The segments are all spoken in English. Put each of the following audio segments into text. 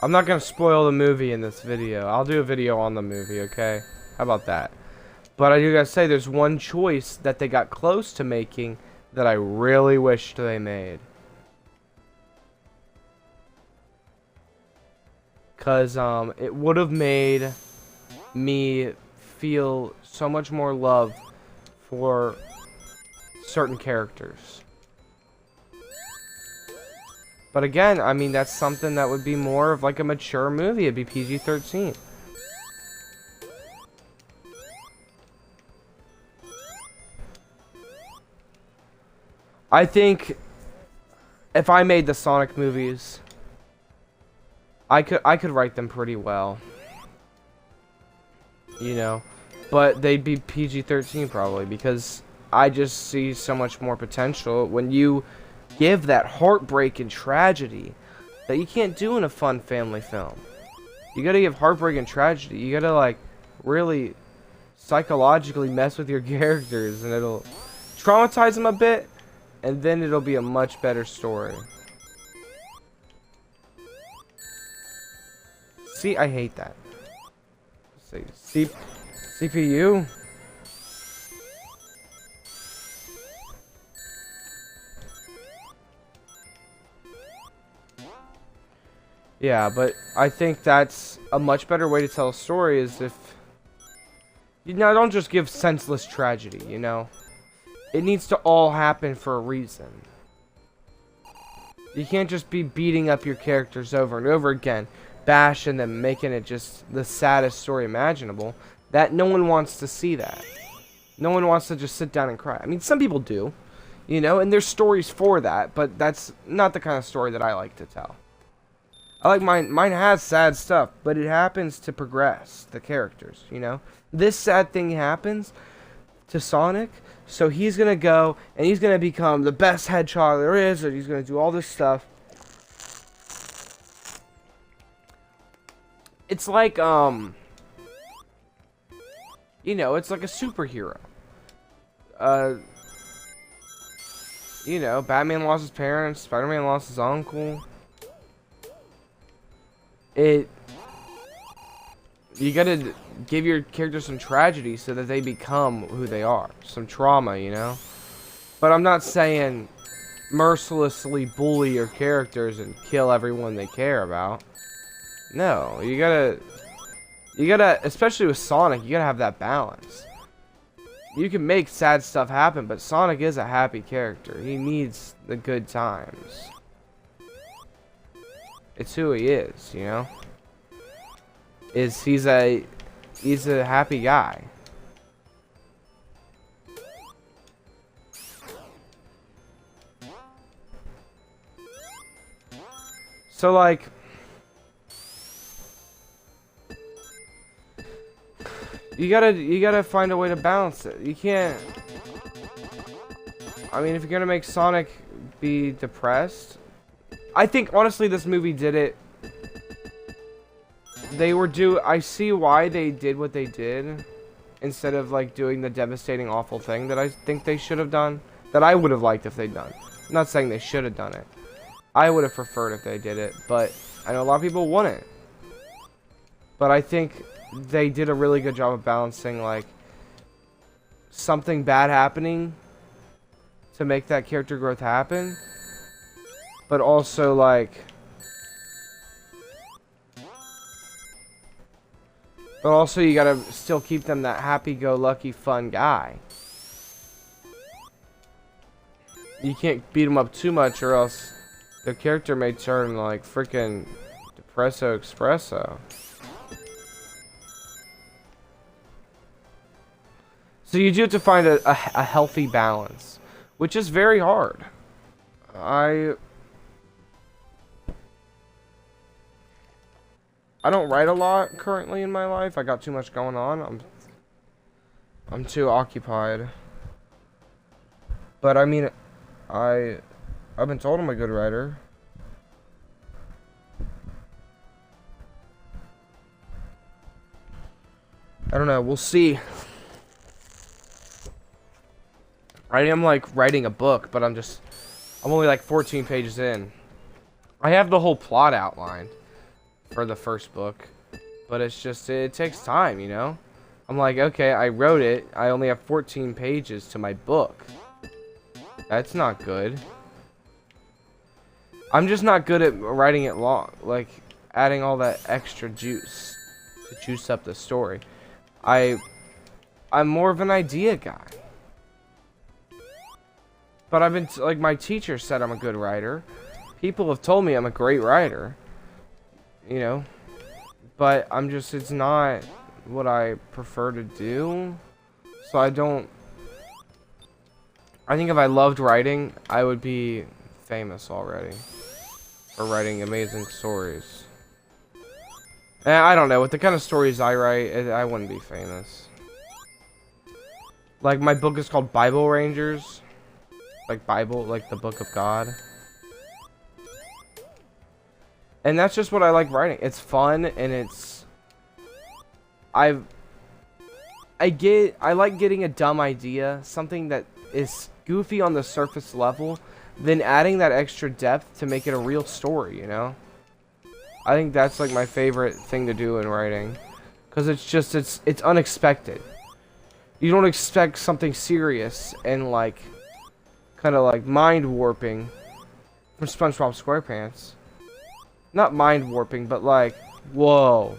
I'm not gonna spoil the movie in this video. I'll do a video on the movie, okay? How about that? But I do gotta say, there's one choice that they got close to making that I really wished they made. Cause it would have made me feel so much more love for certain characters. But again, I mean, that's something that would be more of like a mature movie. It'd be PG-13. I think if I made the Sonic movies, I could write them pretty well. You know, but they'd be PG-13 probably, because I just see so much more potential when you give that heartbreak and tragedy that you can't do in a fun family film. You gotta give heartbreak and tragedy. You gotta, like, really psychologically mess with your characters, and it'll traumatize them a bit, and then it'll be a much better story. See, I hate that. Say, CPU? Yeah, but I think that's a much better way to tell a story, is if... You know, don't just give senseless tragedy, you know? It needs to all happen for a reason. You can't just be beating up your characters over and over again, bashing them, making it just the saddest story imaginable. That no one wants to see that. No one wants to just sit down and cry. I mean, some people do, you know, and there's stories for that, but that's not the kind of story that I like to tell. I like mine has sad stuff, but it happens to progress the characters, you know? This sad thing happens to Sonic, so he's gonna go and he's gonna become the best hedgehog there is, or he's gonna do all this stuff. It's like, you know, it's like a superhero. You know, Batman lost his parents, Spider-Man lost his uncle. You gotta give your characters some tragedy so that they become who they are. Some trauma, you know? But I'm not saying mercilessly bully your characters and kill everyone they care about. No, you gotta, especially with Sonic, you gotta have that balance. You can make sad stuff happen, but Sonic is a happy character. He needs the good times. It's who he is, you know? He's a happy guy. So like, you gotta find a way to balance it. You can't, I mean, if you're gonna make Sonic be depressed, I think honestly this movie did it. I see why they did what they did, instead of like doing the devastating awful thing that I think they should have done, that I would have liked if they'd done. I'm not saying they should have done it. I would have preferred if they did it, but I know a lot of people wouldn't. But I think they did a really good job of balancing, like, something bad happening to make that character growth happen, but also, like, you gotta still keep them that happy-go-lucky fun guy. You can't beat them up too much, or else their character may turn like freaking Depresso Espresso. So you do have to find a healthy balance, which is very hard. I don't write a lot currently in my life. I got too much going on. I'm too occupied. But I mean, I've been told I'm a good writer. I don't know. We'll see. I am like writing a book, but I'm only like 14 pages in. I have the whole plot outlined for the first book. But it's just, it takes time, you know? I'm like, okay, I wrote it. I only have 14 pages to my book. That's not good. I'm just not good at writing it long. Like, adding all that extra juice to juice up the story. I'm more of an idea guy. But I've been, like, my teacher said I'm a good writer. People have told me I'm a great writer. You know? But I'm just, it's not what I prefer to do. So I think if I loved writing, I would be famous already. For writing amazing stories. And I don't know, with the kind of stories I write, I wouldn't be famous. Like, my book is called Bible Rangers. Like Bible, like the Book of God. And that's just what I like writing. It's fun, and it's... I like getting a dumb idea, something that is goofy on the surface level, then adding that extra depth to make it a real story, you know? I think that's like my favorite thing to do in writing. Because it's just, it's unexpected. You don't expect something serious and like, kind of like mind warping from SpongeBob SquarePants. Not mind warping, but like, whoa.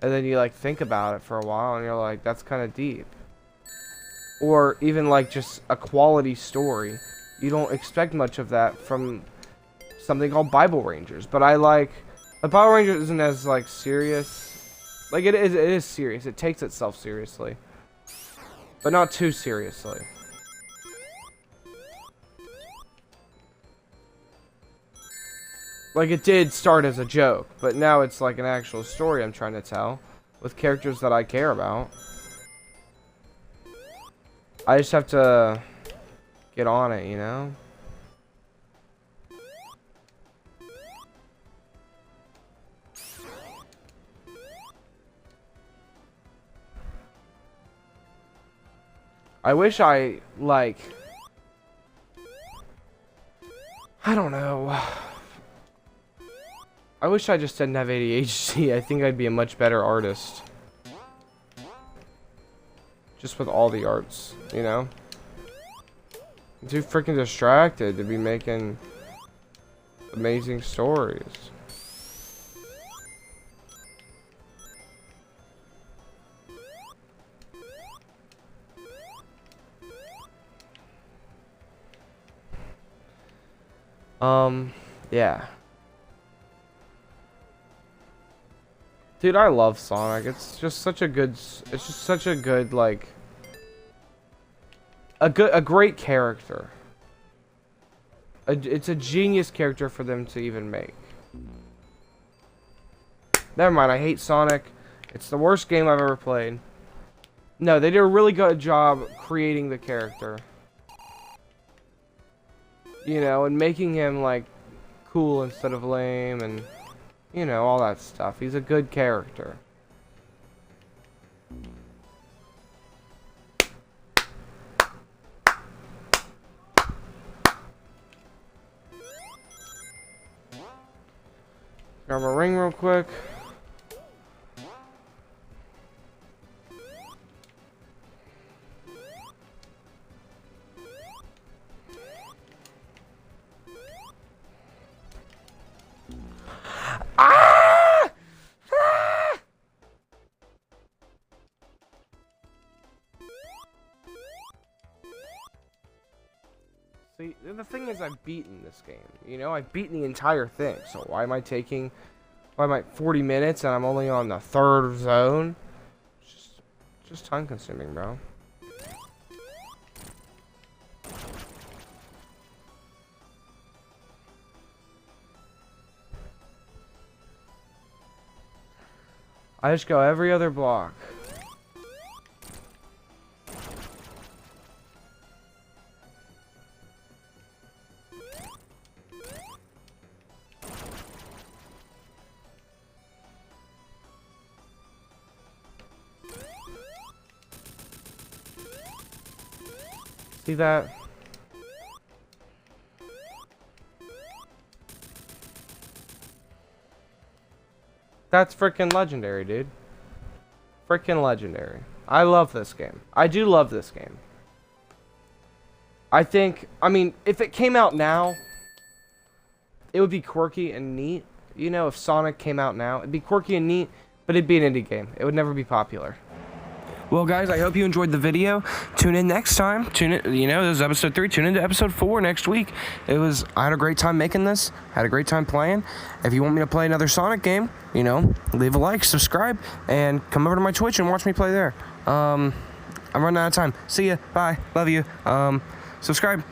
And then you like think about it for a while and you're like, that's kind of deep. Or even like just a quality story. You don't expect much of that from something called Bible Rangers. But I like, the Bible Rangers isn't as like serious. Like it is serious. It takes itself seriously. But not too seriously. Like, it did start as a joke, but now it's like an actual story I'm trying to tell with characters that I care about. I just have to get on it, you know? I wish I, like... I don't know... I wish I just didn't have ADHD. I think I'd be a much better artist. Just with all the arts, you know? I'm too freaking distracted to be making amazing stories. Yeah. Dude, I love Sonic. It's just such a good, it's just such a good, like, a great character. It's a genius character for them to even make. Never mind, I hate Sonic. It's the worst game I've ever played. No, they did a really good job creating the character. You know, and making him, like, cool instead of lame, and... you know, all that stuff. He's a good character. Grab a ring real quick. Ah! Ah! See, the thing is, I've beaten this game. You know, I've beaten the entire thing. So why am I 40 minutes and I'm only on the 3rd zone? It's just time consuming, bro. I just go every other block. See that? That's freaking legendary, dude. Freaking legendary. I love this game. I do love this game. I mean, if it came out now, it would be quirky and neat. You know, if Sonic came out now, it'd be quirky and neat, but it'd be an indie game. It would never be popular. Well, guys, I hope you enjoyed the video. Tune in next time. Tune in, you know, this is episode 3. Tune into episode 4 next week. I had a great time making this. Had a great time playing. If you want me to play another Sonic game, you know, leave a like, subscribe, and come over to my Twitch and watch me play there. I'm running out of time. See ya. Bye. Love you. Subscribe.